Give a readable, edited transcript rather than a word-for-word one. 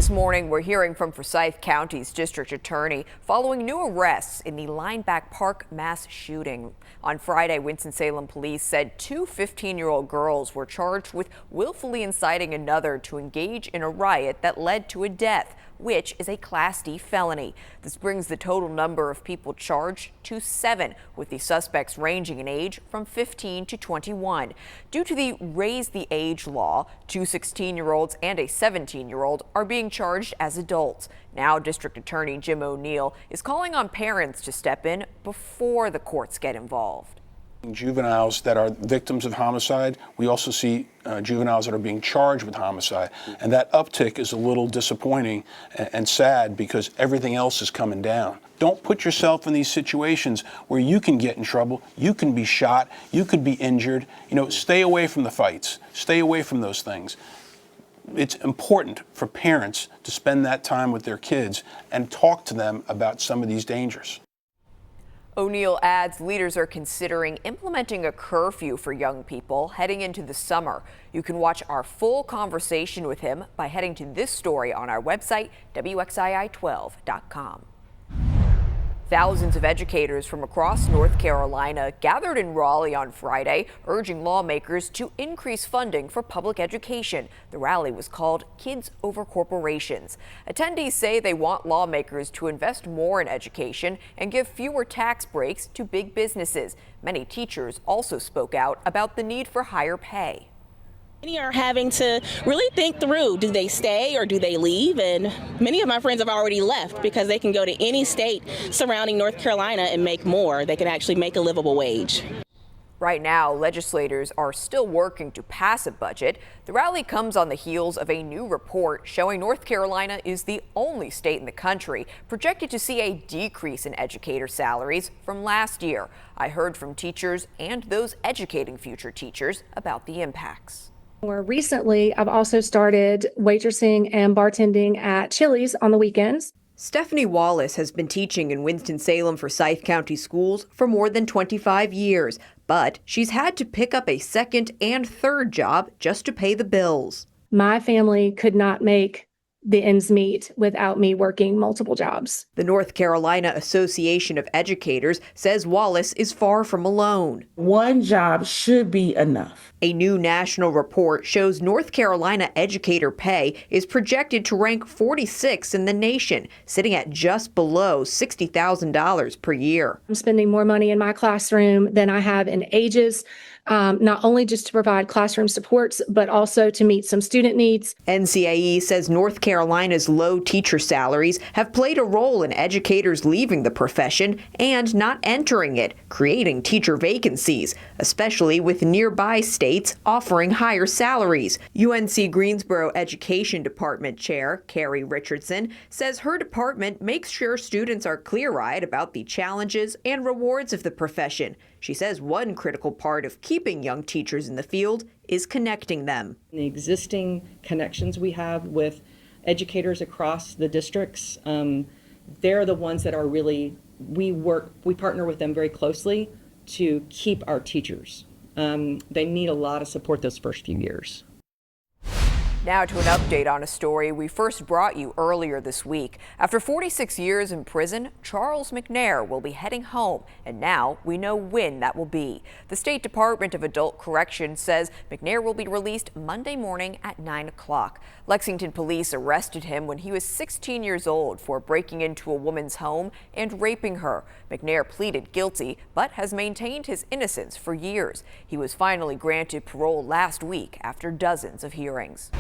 This morning, we're hearing from Forsyth County's district attorney following new arrests in the Lineback Park mass shooting. On Friday, Winston-Salem police said two 15-year-old girls were charged with willfully inciting another to engage in a riot that led to a death, which is a Class D felony. This brings the total number of people charged to 7, with the suspects ranging in age from 15 to 21. Due to the Raise the Age law, two 16-year-olds and a 17-year-old are being charged as adults. Now, District Attorney Jim O'Neill is calling on parents to step in before the courts get involved. Juveniles that are victims of homicide, we also see juveniles that are being charged with homicide. And that uptick is a little disappointing and sad because everything else is coming down. Don't put yourself in these situations where you can get in trouble, you can be shot, you could be injured. You know, stay away from the fights, stay away from those things. It's important for parents to spend that time with their kids and talk to them about some of these dangers. O'Neill adds leaders are considering implementing a curfew for young people heading into the summer. You can watch our full conversation with him by heading to this story on our website, Wxii12.com. Thousands of educators from across North Carolina gathered in Raleigh on Friday, urging lawmakers to increase funding for public education. The rally was called Kids Over Corporations. Attendees say they want lawmakers to invest more in education and give fewer tax breaks to big businesses. Many teachers also spoke out about the need for higher pay. Many are having to really think through, do they stay or do they leave? And many of my friends have already left because they can go to any state surrounding North Carolina and make more. They can actually make a livable wage. Right now, legislators are still working to pass a budget. The rally comes on the heels of a new report showing North Carolina is the only state in the country projected to see a decrease in educator salaries from last year. I heard from teachers and those educating future teachers about the impacts. More recently, I've also started waitressing and bartending at Chili's on the weekends. Stephanie Wallace has been teaching in Winston-Salem Forsyth County schools for more than 25 years, but she's had to pick up a second and third job just to pay the bills. My family could not make the ends meet without me working multiple jobs. The North Carolina Association of Educators says Wallace is far from alone. One job should be enough. A new national report shows North Carolina educator pay is projected to rank 46 in the nation, sitting at just below $60,000 per year. I'm spending more money in my classroom than I have in ages, not only just to provide classroom supports, but also to meet some student needs. NCAE says North Carolina's low teacher salaries have played a role in educators leaving the profession and not entering it, creating teacher vacancies, especially with nearby states offering higher salaries. UNC Greensboro Education Department Chair Carrie Richardson says her department makes sure students are clear-eyed about the challenges and rewards of the profession. She says one critical part of keeping young teachers in the field is connecting them. The existing connections we have with educators across the districts, they're the ones that are really, we partner with them very closely to keep our teachers. They need a lot of support those first few years. Now to an update on a story we first brought you earlier this week. After 46 years in prison, Charles McNair will be heading home, and now we know when that will be. The State Department of Adult Corrections says McNair will be released Monday morning at 9 o'clock. Lexington police arrested him when he was 16 years old for breaking into a woman's home and raping her. McNair pleaded guilty, but has maintained his innocence for years. He was finally granted parole last week after dozens of hearings.